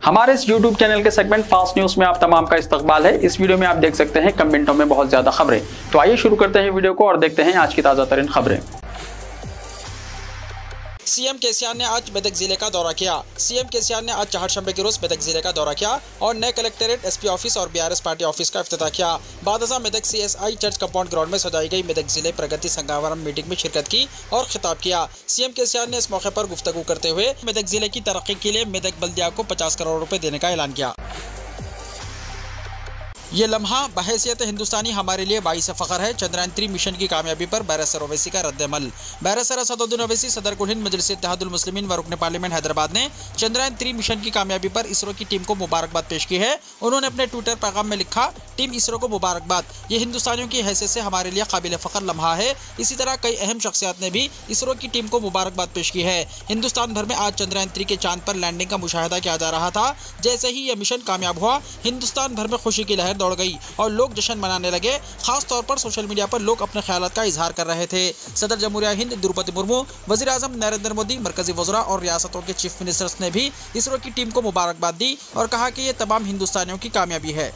हमारे इस YouTube channel के सेगमेंट फास्ट न्यूज में आप तमाम का इस्तकबाल है। इस वीडियो में आप देख सकते हैं कम मिनटों में बहुत ज्यादा खबरें। तो आइए शुरू करते हैं वीडियो को और देखते हैं आज की ताजा तरीन खबरें। सीएम केसीआर ने आज मेदक जिले का दौरा किया। सीएम केसीआर ने आज चहारशंबे के रोज मेदक जिले का दौरा किया और नए कलेक्टेरेट एसपी ऑफिस और बीआरएस पार्टी ऑफिस का इफ्तिताह किया। बादशाह Medak CSI church compound ground में सजाई गई मेदक जिले प्रगति संग्राम मीटिंग में शिरकत की और खिताब किया। सीएम केसीआर ने इस मौके पर गुफ्तगू करते हुए मेदक जिले की तरक्की के लिए मेदक बल्दिया को 50 करोड़ रुपए देने का ऐलान किया। ये लम्हा बहैसियत हिंदुस्तानी हमारे लिए बाइस फ़ख्र है। चंद्रयान 3 मिशन की कामयाबी पर बैरिस्टर ओवैसी का रद्द-ए-अमल। बैरिस्टर असदुद्दीन ओवैसी सदर कुल हिंद मजलिस इत्तेहादुल मुस्लिमीन व रुकन पार्लियामेंट हैदराबाद ने चंद्रयान 3 मिशन की कामयाबी पर इसरो की टीम को मुबारकबाद पेश की है। उन्होंने अपने ट्विटर पैगाम में लिखा, टीम इसरो को मुबारकबाद, ये हिंदुस्तानियों की हैसियत से हमारे लिए काबिल फ़ख्र लम्हा है। इसी तरह कई अहम शख्सियात ने भी इसरो की टीम को मुबारकबाद पेश की है। हिंदुस्तान भर में आज चंद्रयान 3 के चांद पर लैंडिंग का मुशाहिदा किया जा रहा था। जैसे ही यह मिशन कामयाब हुआ, हिंदुस्तान भर में खुशी की लहर दौड़ गई और लोग जश्न मनाने लगे। खास तौर पर सोशल मीडिया पर लोग अपने ख्यालात का इजहार कर रहे थे। सदर जमहूरिया हिंद द्रौपदी मुर्मू, वज़ीर आज़म नरेंद्र मोदी, मरकजी वज़रा और रियासतों के चीफ मिनिस्टर्स ने भी इसरो की टीम को मुबारकबाद दी और कहा कि ये तमाम हिंदुस्तानियों की कामयाबी है।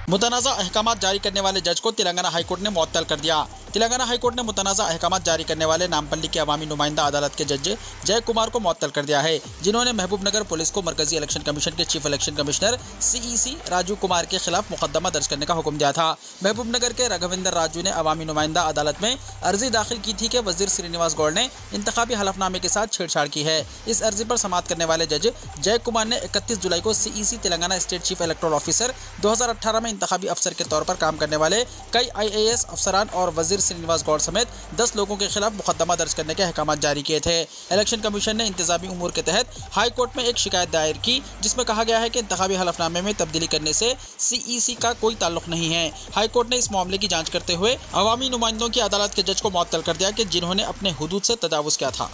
मुतनाज़ा अहकामात जारी करने वाले जज को तेलंगाना हाईकोर्ट ने मुअत्तल कर दिया। तेलंगाना हाईकोर्ट ने मुतनाज़ा अहकामात जारी करने वाले नामपल्ली के अवामी नुमाइंदा अदालत के जज जय कुमार को मुअत्तल कर दिया है, जिन्होंने महबूबनगर पुलिस को मरकजी इलेक्शन कमीशन के chief election commissioner CEC Raju Kumar के खिलाफ मुकदमा दर्ज करने का हुक्म दिया था। महबूबनगर के राघवेंद्र राजू ने अवामी नुमाइंदा अदालत में अर्जी दाखिल की थी कि वजीर श्रीनिवास गौड़ ने इंतखाबी हलफनामे के साथ छेड़छाड़ की है। इस अर्जी पर समाअत करने वाले जज जय कुमार ने 31 जुलाई को CEC Telangana state chief electoral officer 2018 में इंतखाबी अफसर के तौर पर काम करने वाले कई IAS अफसरान और वजीर श्रीनिवास गौड़ समेत 10 लोगों के खिलाफ मुकदमा दर्ज करने के अहकाम जारी किए थे। इलेक्शन कमीशन ने इंतजामी उमूर के तहत हाई कोर्ट में एक शिकायत दायर की, जिसमें कहा गया है कि इंतखाबी हलफनामे में तब्दीली करने से CEC का कोई ताल्लुक नहीं है। हाई कोर्ट ने इस मामले की जांच करते हुए अवामी नुमाइंदों की अदालत के जज को मुअत्तल कर दिया कि जिन्होंने अपने हुदूद से तजावुज़ किया था।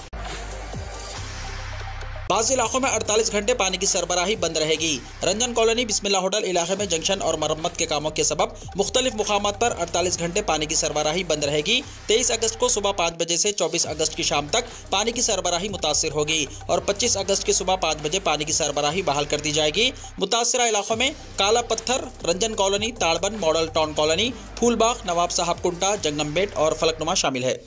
बाज़ इलाकों में 48 घंटे पानी की सरबराही बंद रहेगी। रंजन कॉलोनी बिस्मिल्लाह होटल इलाके में जंक्शन और मरम्मत के कामों के सबब मुख्तलिफ मुकामात पर 48 घंटे पानी की सरबराही बंद रहेगी। 23 अगस्त को सुबह 5 बजे से 24 अगस्त की शाम तक पानी की सरबराही मुतासिर होगी और 25 अगस्त की सुबह 5 बजे पानी की सरबराही बहाल कर दी जाएगी। मुतासिरा इलाकों में काला पत्थर, Ranjan colony, ताड़बन, model town colony, Phoolbagh, नवाब साहब कुंटा, जंगमबेट और फलकनुमा शामिल है।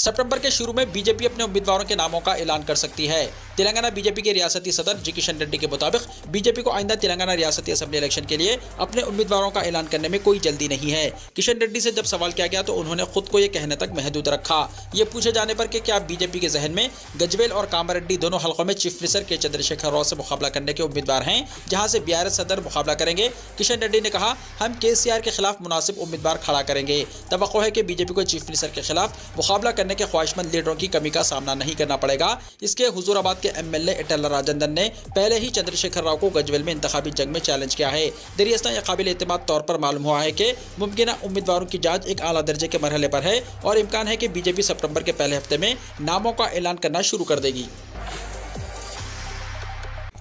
सितंबर के शुरू में बीजेपी अपने उम्मीदवारों के नामों का ऐलान कर सकती है। तेलंगाना बीजेपी के रियासती सदर जी किशन रेड्डी के मुताबिक बीजेपी को आइंदा तेलंगाना रियासती असेंबली इलेक्शन के लिए अपने उम्मीदवारों का ऐलान करने में कोई जल्दी नहीं है। किशन रेड्डी से जब सवाल किया गया तो उन्होंने खुद को ये कहने तक महदूद रखा। ये पूछे जाने पर कि क्या बीजेपी के जहन में गजवेल और कामारेड्डी दोनों हलकों में चीफ मिनिस्टर के चंद्रशेखर राव से मुकाबला करने के उम्मीदवार हैं, जहां से बीआरएस सदर मुकाबला करेंगे। किशन रेड्डी ने कहा, हम केसीआर के खिलाफ मुनासिब उम्मीदवार खड़ा करेंगे। तवक्को है कि बीजेपी को चीफ मिनिस्टर के खिलाफ मुकाबला करने के ख्वाहिशमंद लीडरों की कमी का सामना नहीं करना पड़ेगा। इसके हुजूराबाद के MLA इटला राजेंद्रन ने पहले ही चंद्रशेखर राव को गजवेल में इंतखाबी जंग में चैलेंज किया है। दरियास्तान यह काबिल एतमाद तौर पर मालूम हुआ है कि मुमकिन उम्मीदवारों की जांच एक आला दर्जे के मरहले पर है और इम्कान है कि बीजेपी सितंबर के पहले हफ्ते में नामों का ऐलान करना शुरू कर देगी।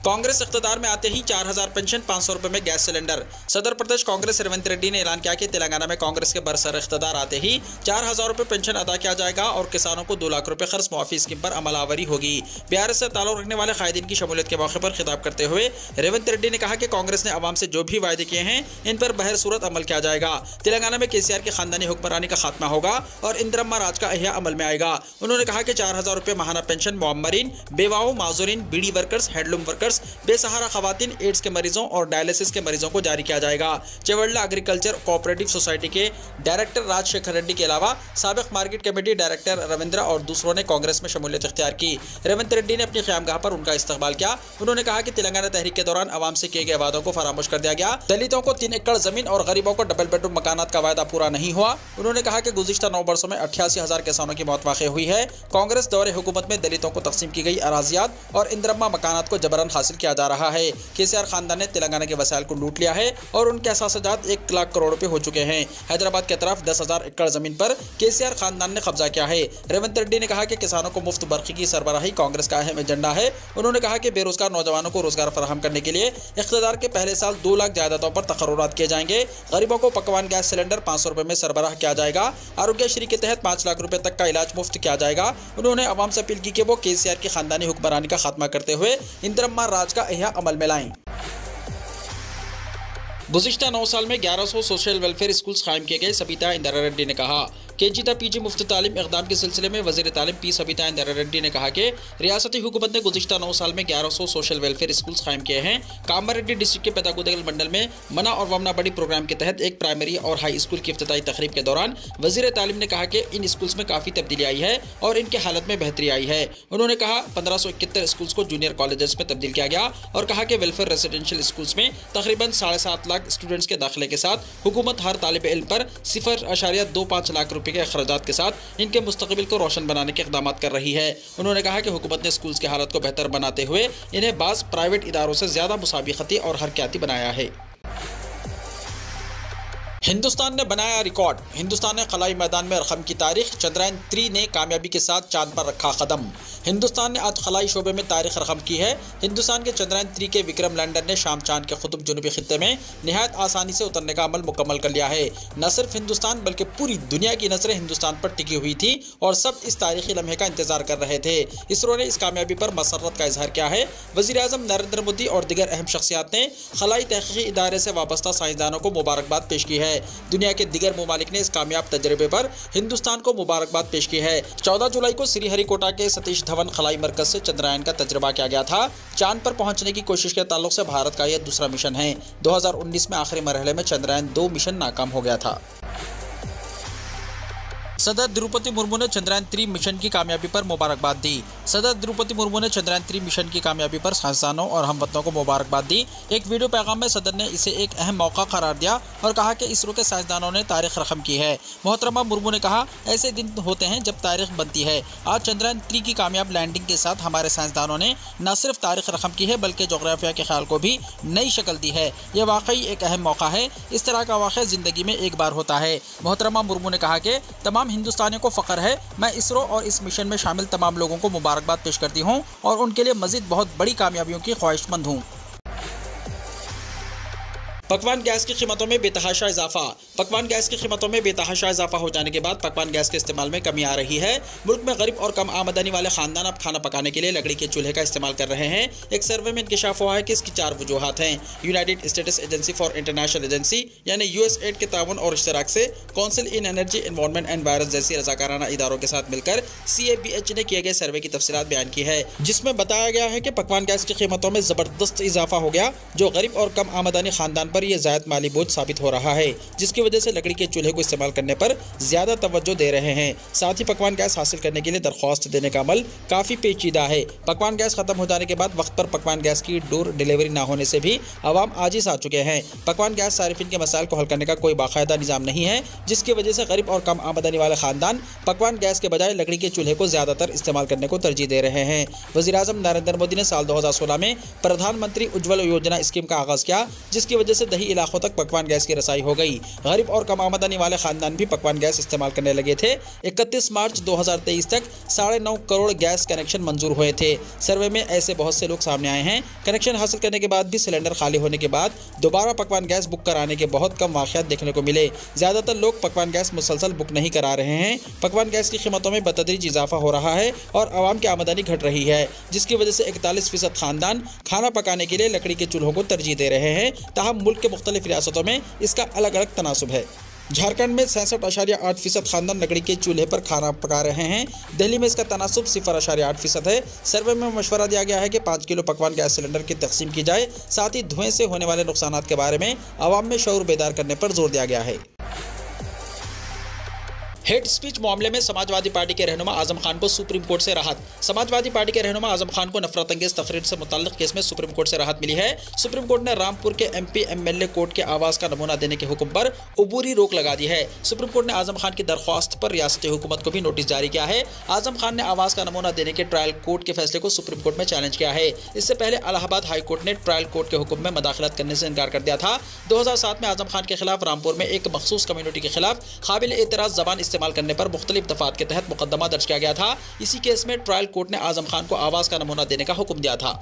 कांग्रेस इख्तियार में आते ही 4000 पेंशन, 500 रुपए में गैस सिलेंडर। सदर प्रदेश कांग्रेस रेवंत रेड्डी ने ऐलान किया कि तेलंगाना में कांग्रेस के बरसर इख्तियार आते ही 4000 रुपए पेंशन अदा किया जाएगा और किसानों को 2 लाख रुपए खर्च मुआफी स्कीम पर अमलावरी होगी। बीआरएस से ताल्लुक रखने वाले कायदीन की शमूलियत के मौके पर खिताब करते हुए रेवंत रेड्डी ने कहा कि कांग्रेस ने अवाम से जो भी वायदे किए हैं इन पर बहर सूरत अमल किया जाएगा। तेलंगाना में केसीआर की खानदानी हुक्मरानी का खात्मा होगा और इंदिरम्मा राज का अहिया अमल में आएगा। उन्होंने कहा कि 4000 रुपए माहाना पेंशन मुअम्मरीन, बेवाओं, माजूरीन, बीड़ी वर्कर्स, हैंडलूम वर्कर्स, बेसहारा खवातीन, एड्स के मरीजों और डायलिसिस के मरीजों को जारी किया जाएगा। चेवड़ला एग्रीकल्चर कोऑपरेटिव सोसाइटी के डायरेक्टर राजशेखर रेड्डी के अलावा साबिक मार्केट कमेटी डायरेक्टर रविंद्र और दूसरों ने कांग्रेस में शमूलियत इख्तियार की। रेवंत रेड्डी ने अपनी क़यामगाह पर उनका इस्तकबाल किया। उन्होंने कहा कि तेलंगाना तहरीक के दौरान अवाम से किए गए वादों को फरामोश कर दिया गया। दलितों को 3 एकड़ जमीन और गरीबों को डबल बेडरूम मकानात का वायदा पूरा नहीं हुआ। उन्होंने कहा कि गुज़िश्ता 9 वर्षों में 88,000 किसानों की मौत वाक़ई हुई है। कांग्रेस दौरे हुकूमत में दलितों को तकसीम की गई अराजियात और इंदिरम्मा मकानात को जबरन हासिल किया जा रहा है। केसीआर खानदान ने तेलंगाना के वसाइल को लूट लिया है और उनके असासाजात 1 लाख करोड़ रुपए हो चुके हैं। हैदराबाद के तरफ 10,000 एकड़ जमीन पर केसीआर खानदान ने कब्जा किया है। रेवंत रेड्डी ने कहा कि किसानों को मुफ्त बर्फी की सरबराही कांग्रेस का अहम एजेंडा है। उन्होंने कहा कि बेरोजगार नौजवानों को रोजगार फराहम करने के लिए इख्तियार के पहले साल 2 लाख जायदादों पर तकर्रुरात किए जाएंगे। गरीबों को पकवान गैस सिलेंडर 500 रुपए में सरबराह किया जाएगा। आरोग्यश्री के तहत 5 लाख रुपए तक का इलाज मुफ्त किया जाएगा। उन्होंने अवाम से अपील की कि वो केसीआर की खानदानी हुक्मरानी का खात्मा करते हुए इंतरम्मा राज का एहया अमल में लाएं। गुज़िश्ता 9 साल में 1100 सोशल वेलफेयर स्कूल्स कायम किए गए। सबिता इंदिरा रेड्डी ने कहा केजी था पीजी मुफ्त तालीम इक़दाम के सिलसिले में वज़ीर तालीम पी सबिता इंदिरा रेड्डी ने कहा कि रियासती हुकूमत ने गुज़िश्ता 9 साल में 1100 सोशल वेलफेयर स्कूल्स कायम किए हैं। कामारेड्डी डिस्ट्रिक्ट के पेदागोगल मंडल में मना और वमना बड़ी प्रोग्राम के तहत एक प्राइमरी और हाई स्कूल की इफ्तिताई तकरीब के दौरान वज़ीर तालीम ने कहा कि इन स्कूल्स में काफ़ी तब्दीली आई है और इनकी हालत में बेहतरी आई है। उन्होंने कहा 1571 स्कूल्स को जूनियर कॉलेजेस में तब्दील किया गया और कहा कि वेलफेयर रेजिडेंशियल स्कूल्स में तकरीबन 7.5 लाख स्टूडेंट्स के दाखिले के साथ हुकूमत हर तालिब इल्म पर 0.25 लाख रुपए के अखराजात के साथ इनके मुस्तकबिल को रोशन बनाने के इक़दाम कर रही है। उन्होंने कहा कि हुकूमत ने स्कूल्स की हालत को बेहतर बनाते हुए इन्हें बाज़ प्राइवेट इदारों से ज़्यादा मुसाबिकती और हरकयाती बनाया है। हिंदुस्तान ने बनाया रिकॉर्ड। हिंदुस्तान ने खलाई मैदान में रकम की तारीख। चंद्रयान 3 ने कामयाबी के साथ चांद पर रखा कदम। हिंदुस्तान ने आज खलाई शोबे में तारीख रकम की है। हिंदुस्तान के चंद्रयान 3 के विक्रम लैंडर ने शाम चांद के खुतब जुनूबी खित्ते में निहायत आसानी से उतरने का अमल मुकम्मल कर लिया है। न सिर्फ हिंदुस्तान बल्कि पूरी दुनिया की नजरें हिंदुस्तान पर टिकी हुई थी और सब इस तारीखी लम्हे का इंतजार कर रहे थे। इसरो ने इस कामयाबी पर मसरत का इजहार किया है। वज़ीर आज़म नरेंद्र मोदी और दीगर अहम शख्सियात ने खलाई तहक़ीक़ी इदारे से वाबस्ता साइंसदानों को मुबारकबाद पेश की है। दुनिया के दीगर ममालिक ने इस कामयाब तजर्बे पर हिंदुस्तान को मुबारकबाद पेश की है। 14 जुलाई को श्रीहरिकोटा के सतीश धवन खलाई मरकज से चंद्रयान का तजर्बा किया गया था। चांद पर पहुंचने की कोशिश के ताल्लुक से भारत का यह दूसरा मिशन है। 2019 में आखिरी मरहले में चंद्रयान 2 मिशन नाकाम हो गया था। सदर द्रौपदी मुर्मू ने चंद्रयान 3 मिशन की कामयाबी पर मुबारकबाद दी। सदर द्रौपदी मुर्मू ने चंद्रयान 3 मिशन की कामयाबी पर साइंसदानों और हमवतनों को मुबारकबाद दी। एक वीडियो पैगाम में सदर ने इसे एक अहम मौका करार दिया और कहा कि इसरो के साइंसदानों ने तारीख रकम की है। मोहतरमा मुर्मू ने कहा ऐसे दिन होते हैं जब तारीख बनती है। आज चंद्रयान 3 की कामयाब लैंडिंग के साथ हमारे साइंसदानों ने न सिर्फ तारीख रकम की है बल्कि जोग्राफिया के ख्याल को भी नई शक्ल दी है। यह वाकई एक अहम मौका है। इस तरह का वाक़या ज़िंदगी में एक बार होता है। मोहतरमा मुर्मू ने कहा कि तमाम हिंदुस्तानियों को फ़ख्र है। मैं इसरो और इस मिशन में शामिल तमाम लोगों को मुबारकबाद पेश करती हूँ और उनके लिए मज़ीद बहुत बड़ी कामयाबियों की ख्वाहिशमंद हूँ। पकवान गैस की कीमतों में बेतहाशा इजाफा। पकवान गैस की कीमतों में बेतहाशा इजाफा हो जाने के बाद पकवान गैस के इस्तेमाल में कमी आ रही है। मुल्क में गरीब और कम आमदनी वाले खानदान अब खाना पकाने के लिए लकड़ी के चूल्हे का इस्तेमाल कर रहे हैं। एक सर्वे में इंकशाफ हुआ है कि इसकी 4 वजूहात हैं। United states agency for international agency यानी USAID के ताउन और इश्तराक से council in energy environment and virus जैसी रज़ाकाराना इदारों के साथ मिलकर CABH ने किए गए सर्वे की तफसीलात बयान की है, जिसमें बताया गया है कि पकवान गैस की कीमतों में ज़बरदस्त इजाफा हो गया, जो गरीब और कम आमदनी खानदान पर यह ज़ायद माली बोझ साबित हो रहा है, जिसकी वजह से लकड़ी के चूल्हे को इस्तेमाल करने पर ज्यादा तवज्जो दे रहे हैं। साथ ही पकवान गैस हासिल करने के लिए दरख्वास्त देने का अमल काफी पेचीदा है। पकवान गैस खत्म हो जाने के बाद वक्त पर पकवान गैस की डोर डिलीवरी ना होने से भी आवाम आजिज आ चुके हैं। पकवान गैस सारिफिन के मसाइल को हल करने का कोई बाकायदा निज़ाम नहीं है, जिसकी वजह से गरीब और कम आमदनी वाले खानदान पकवान गैस के बजाय लकड़ी के चूल्हे को ज्यादातर इस्तेमाल करने को तरजीह दे रहे हैं। वज़ीर आज़म नरेंद्र मोदी ने साल 2016 में प्रधानमंत्री उज्ज्वला योजना स्कीम का आगाज किया, जिसकी वजह से दही इलाकों तक पकवान गैस की रसाई हो गई। गरीब और कम आमदनी वाले खानदान भी पकवान गैस इस्तेमाल करने लगे थे। 31 मार्च 2023 तक 9.5 करोड़ गैस कनेक्शन मंजूर हुए थे। सर्वे में ऐसे बहुत से लोग सामने आए हैं। कनेक्शन हासिल करने के बाद भी सिलेंडर खाली होने के बाद दोबारा पकवान गैस बुक कराने के बहुत कम वाक़यात देखने को मिले। ज़्यादातर लोग पकवान गैस मुसलसल बुक नहीं करा रहे हैं। पकवान गैस की कीमतों में बतदरीज इजाफा हो रहा है और आवाम की आमदनी घट रही है, जिसकी वजह से 41% खानदान खाना पकाने के लिए लकड़ी के चूल्हों को तरजीह दे रहे हैं। ताहम मुल्क के मुख्तलिफ रियासतों में इसका अलग अलग तनासुब है। झारखंड में 66.8% खानदान लकड़ी के चूल्हे पर खाना पका रहे हैं। दिल्ली में इसका तनासुब 0.8% है। सर्वे में मशवरा दिया गया है कि 5 किलो पकवान गैस सिलेंडर की तकसीम की जाए। साथ ही धुएं से होने वाले नुकसानात के बारे में आवाम में शऊर बेदार करने पर जोर दिया गया है। हेट स्पीच मामले में समाजवादी पार्टी के रहनुमा आजम खान को सुप्रीम कोर्ट से राहत। समाजवादी पार्टी के रहनुमा आजम खान को नफरत अंगेज तकरीर से मुताल्लिक केस में सुप्रीम कोर्ट से राहत मिली है। सुप्रीम कोर्ट ने रामपुर के MP MLA कोर्ट के आवास का नमूना देने के हुक्म पर उबूरी रोक लगा दी है। सुप्रीम कोर्ट ने आजम खान की दरख्वास्त पर रियासती हुकूमत को भी नोटिस जारी किया है। आजम खान ने आवास का नमूना देने के ट्रायल कोर्ट के फैसले को सुप्रीम कोर्ट में चैलेंज किया है। इससे पहले इलाहाबाद हाई कोर्ट ने ट्रायल कोर्ट के हुक्म में मदाखलत करने से इनकार कर दिया था। 2007 में आजम खान के खिलाफ रामपुर में एक मखसूस कम्युनिटी के खिलाफ काबिल एतराज जबान इस्तेमाल करने पर मुख्तलिफ दफात के तहत मुकदमा दर्ज किया गया था। इसी केस में ट्रायल कोर्ट ने आजम खान को आवास का नमूना देने का हुक्म दिया था।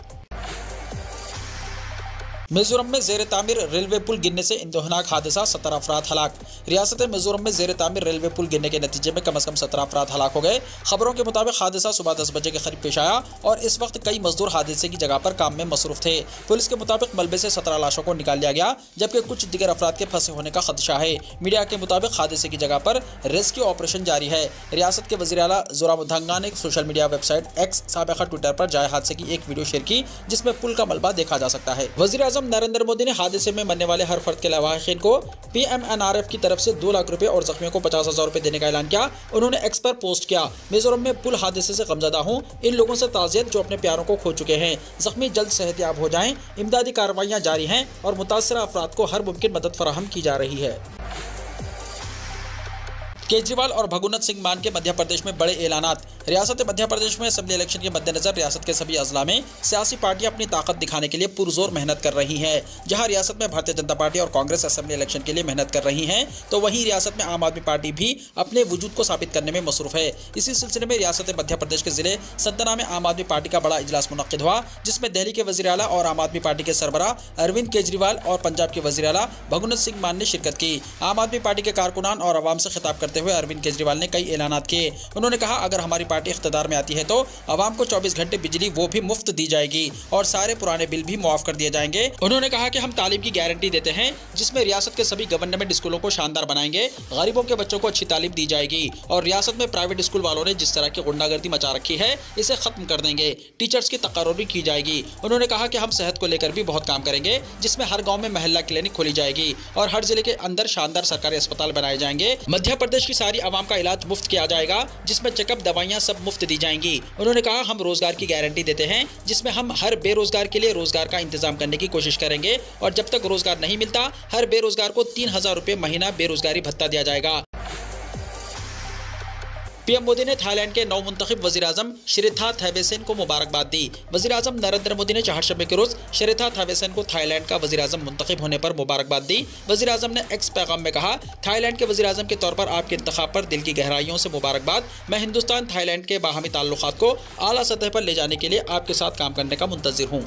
मिजोरम में जेर तामीर रेलवे पुल गिरने से इंदोहनाक हादसा, 17 अफराद हलाक। रियासत मिजोरम में जेर तामीर रेलवे पुल गिरने के नतीजे में कम से कम 17 अफराद हलाक हो गए। खबरों के मुताबिक हादसा सुबह 10 बजे के करीब पेश आया और इस वक्त कई मजदूर हादसे की जगह पर काम में मसरूफ थे। पुलिस के मुताबिक मलबे से 17 लाशों को निकाल लिया गया, जबकि कुछ दिगर अफराद के फंसे होने का खदशा है। मीडिया के मुताबिक हादसे की जगह पर रेस्क्यू ऑपरेशन जारी है। रियासत के वज़ीर आला जोरामुद्दंगा ने सोशल मीडिया वेबसाइट एक्स साबिक़ा ट्विटर पर जाए हादसे की एक वीडियो शेयर की, जिसमें पुल का मलबा देखा जा सकता है। वज़ीर आज़म नरेंद्र मोदी ने हादसे में मरने वाले हर फर्द के लवाहिकीन को PMNRF की तरफ से 2 लाख रुपए और जख्मियों को 50,000 रुपए देने का ऐलान किया। उन्होंने एक्स पर पोस्ट किया, मिजोरम में पुल हादसे से गमज़दा हूँ। इन लोगों से ताज़ियत जो अपने प्यारों को खो चुके हैं। जख्मी जल्द सेहतयाब हो जाएं। इमदादी कार्रवाइयाँ जारी हैं और मुतासरा अफराद को हर मुमकिन मदद फराहम की जा रही है। केजरीवाल और भगुनत सिंह मान के मध्य प्रदेश में बड़े ऐलानात। रियासत मध्य प्रदेश में असेंबली इलेक्शन के मद्देनजर रियासत के सभी अजला में सियासी पार्टियां अपनी ताकत दिखाने के लिए पुरजोर मेहनत कर रही हैं। जहां रियासत में भारतीय जनता पार्टी और कांग्रेस असेंबली इलेक्शन के लिए मेहनत कर रही हैं, तो वहीं रियासत में आम आदमी पार्टी भी अपने वजूद को साबित करने में मसरूफ है। इसी सिलसिले में रियासत मध्य प्रदेश के जिले सतना में आम आदमी पार्टी का बड़ा इजलास मुनक्किद हुआ, जिसमें दिल्ली के वज़ीर आला और आम आदमी पार्टी के सरबराह अरविंद केजरीवाल और पंजाब के वज़ीर आला भगुनत सिंह मान ने शिरकत की। आम आदमी पार्टी के कारकुनान और आवाम से खिताब करते हुए अरविंद केजरीवाल ने कई ऐलानात किए। उन्होंने कहा, अगर हमारी पार्टी इख्तियार में आती है तो आवाम को 24 घंटे बिजली वो भी मुफ्त दी जाएगी और सारे पुराने बिल भी मुआफ कर दिए जाएंगे। उन्होंने कहा कि हम तालीम की गारंटी देते हैं, जिसमें रियासत के सभी गवर्नमेंट स्कूलों को शानदार बनाएंगे, गरीबों के बच्चों को अच्छी तालीम दी जाएगी और रियासत में प्राइवेट स्कूल वालों ने जिस तरह की गुंडागर्दी मचा रखी है, इसे खत्म कर देंगे। टीचर्स की तकर्रुरी की जाएगी। उन्होंने कहा कि हम सेहत को लेकर भी बहुत काम करेंगे, जिसमें हर गाँव में महल्ला क्लिनिक खोली जाएगी और हर जिले के अंदर शानदार सरकारी अस्पताल बनाए जाएंगे। मध्य प्रदेश की सारी आवाम का इलाज मुफ्त किया जाएगा, जिसमें चेकअप, दवाइयां सब मुफ्त दी जाएंगी। उन्होंने कहा, हम रोजगार की गारंटी देते हैं, जिसमें हम हर बेरोजगार के लिए रोजगार का इंतजाम करने की कोशिश करेंगे और जब तक रोजगार नहीं मिलता हर बेरोजगार को 3,000 रुपए महीना बेरोजगारी भत्ता दिया जाएगा। पीएम मोदी ने थाईलैंड के नवमुंतखब वज़ीर-ए-आज़म श्रीथा थैबेसेन को मुबारकबाद दी। वज़ीर-ए-आज़म नरेंद्र मोदी ने चहारशंबे के रोज श्रीथा थैबेसेन को थाईलैंड का वज़ीर-ए-आज़म मुंतखब होने पर मुबारकबाद दी। वज़ीर-ए-आज़म ने एक्स पैगाम में कहा, थाईलैंड के वज़ीर-ए-आज़म के तौर पर आपके इंतखाब पर दिल की गहराइयों से मुबारकबाद। मैं हिंदुस्तान थाईलैंड के बाहमी ताल्लुकात को आला सतह पर ले जाने के लिए आपके साथ काम करने का मुंतज़िर हूँ।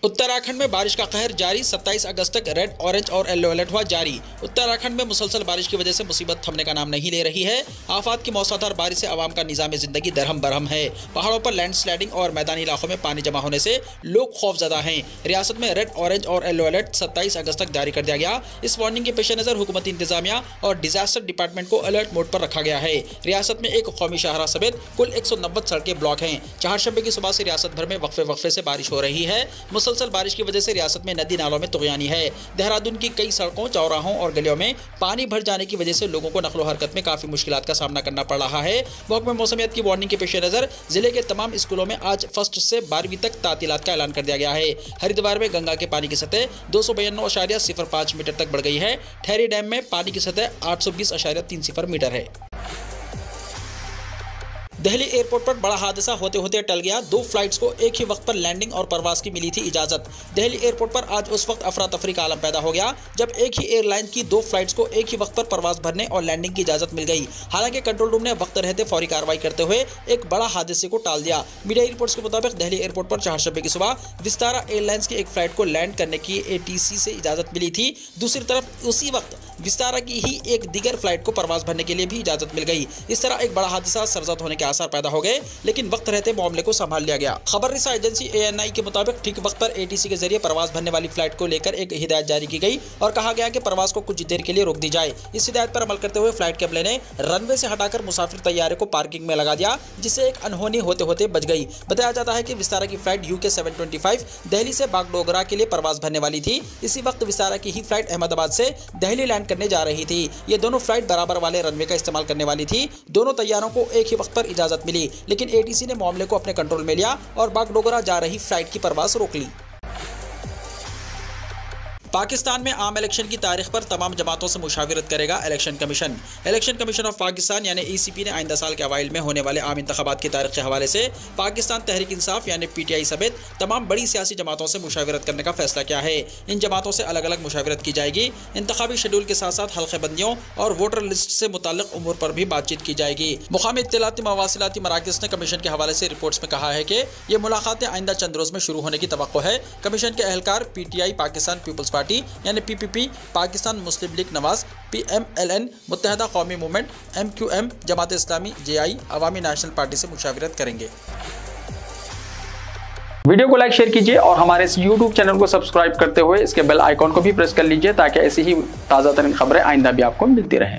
उत्तराखंड में बारिश का कहर जारी, 27 अगस्त तक रेड, ऑरेंज और येलो अलर्ट हुआ जारी। उत्तराखंड में मुसलसल बारिश की वजह से मुसीबत थमने का नाम नहीं ले रही है। आफात की मौसलाधार बारिश से आवाम का निज़ाम जिंदगी दरहम बरहम है। पहाड़ों पर लैंडस्लाइडिंग और मैदानी इलाकों में पानी जमा होने से लोग खौफजदा हैं। रियासत में रेड, ऑरेंज और येलो अलर्ट 27 अगस्त तक जारी कर दिया गया। इस वार्निंग के पेश नज़र हुकूमती इंतजामिया और डिजास्टर डिपार्टमेंट को अलर्ट मोड पर रखा गया है। रियासत में एक कौमी शाहरा समेत कुल 190 सड़कें ब्लॉक हैं। चहारशंबे की सुबह से रियासत भर में वक्फे से बारिश हो रही है। मुसलसल बारिश की वजह से रियासत में नदी नालों में तुग़यानी है। देहरादून की कई सड़कों, चौराहों और गलियों में पानी भर जाने की वजह से लोगों को नक़्लो हरकत में काफ़ी मुश्किलात का सामना करना पड़ रहा है। महकमा मौसमियात की वार्निंग के पेश नज़र जिले के तमाम स्कूलों में आज 1 से 12वीं तक तातीलात का ऐलान कर दिया गया है। हरिद्वार में गंगा के पानी की सतह 292.05 मीटर तक बढ़ गई है। ठहरी डैम में पानी की सतह 820.30 मीटर है। दिल्ली एयरपोर्ट पर बड़ा हादसा होते होते टल गया। 2 फ्लाइट्स को एक ही वक्त पर लैंडिंग और परवाज की मिली थी इजाजत। दिल्ली एयरपोर्ट पर आज उस वक्त अफरा तफरी का आलम पैदा हो गया जब एक ही एयरलाइन की 2 फ्लाइट्स को एक ही वक्त पर परवाज भरने और लैंडिंग की इजाजत मिल गई। हालांकि कंट्रोल रूम ने वक्त रहते फौरी कार्रवाई करते हुए एक बड़ा हादसे को टाल दिया। मीडिया रिपोर्ट्स के मुताबिक दिल्ली एयरपोर्ट पर चहारशंबे की सुबह विस्तारा एयरलाइंस की एक फ्लाइट को लैंड करने की ATC से इजाजत मिली थी। दूसरी तरफ उसी वक्त विस्तारा की ही एक दीगर फ्लाइट को परवाज भरने के लिए भी इजाजत मिल गई। इस तरह एक बड़ा हादसा सरजद होने के आसार पैदा हो गए, लेकिन वक्त रहते मामले को संभाल लिया गया। खबर रिसा एजेंसी ANI के मुताबिक ठीक वक्त पर ATC के जरिए प्रवास भरने वाली फ्लाइट को लेकर एक हिदायत जारी की गई और कहा गया कि प्रवास को कुछ देर के लिए रोक दी जाए। इस हिदायत पर अमल करते हुए फ्लाइट कैप्टन ने रनवे से हटाकर मुसाफिर तैयारे को पार्किंग में लगा दिया, जिससे एक अनहोनी होते होते बच गई। बताया जाता है कि विस्तारा की फ्लाइट UK 725 दिल्ली से बागडोगरा के लिए प्रवास भरने वाली थी। इसी वक्त विस्तारा की ही फ्लाइट अहमदाबाद से दिल्ली लैंड करने जा रही थी। ये दोनों फ्लाइट बराबर वाले रनवे का इस्तेमाल करने वाली थी। दोनों तैयारों को एक ही वक्त पर इजाजत मिली, लेकिन ATC ने मामले को अपने कंट्रोल में लिया और बागडोगरा जा रही फ्लाइट की परवास रोक ली। पाकिस्तान में आम इलेक्शन की तारीख पर तमाम जमातों से मुशावरत करेगा election commission. Election commission of Pakistan यानी ECP ने आइंदा साल के अवाइल में होने वाले आम इंतखाबात की तारीख के हवाले से पाकिस्तान तहरीक इंसाफ यानी PTI समेत तमाम बड़ी सियासी जमातों से मुशावरत करने का फैसला किया है। इन जमातों से अलग अलग मुशावरत की जाएगी। इंतखाबी शेड्यूल के साथ साथ हल्के बंदियों और वोटर लिस्ट से मुताल्लिक उमूर पर भी बातचीत की जाएगी। मुकामी इत्तलाती मवासिलाती मराकज़ ने कमीशन के हवाले से रिपोर्ट्स में कहा है कि ये मुलाकातें आइंदा चंद रोज़ में शुरू होने की तवक्को है। कमीशन के एहलकार PTI पाकिस्तान पीपल्स पार्टी यानी PPP, पाकिस्तान मुस्लिम लीग नवाज, PMLN, मुत्तहदा कौमी movement, MQM, Jamaat Islami, JI, अवामी नेशनल पार्टी से मुशावरत करेंगे। वीडियो को लाइक शेयर कीजिए और हमारे इस YouTube चैनल को सब्सक्राइब करते हुए इसके बेल आइकॉन को भी प्रेस कर लीजिए ताकि ऐसी ही ताज़ा तरीन खबरें आइंदा भी आपको मिलती रहें।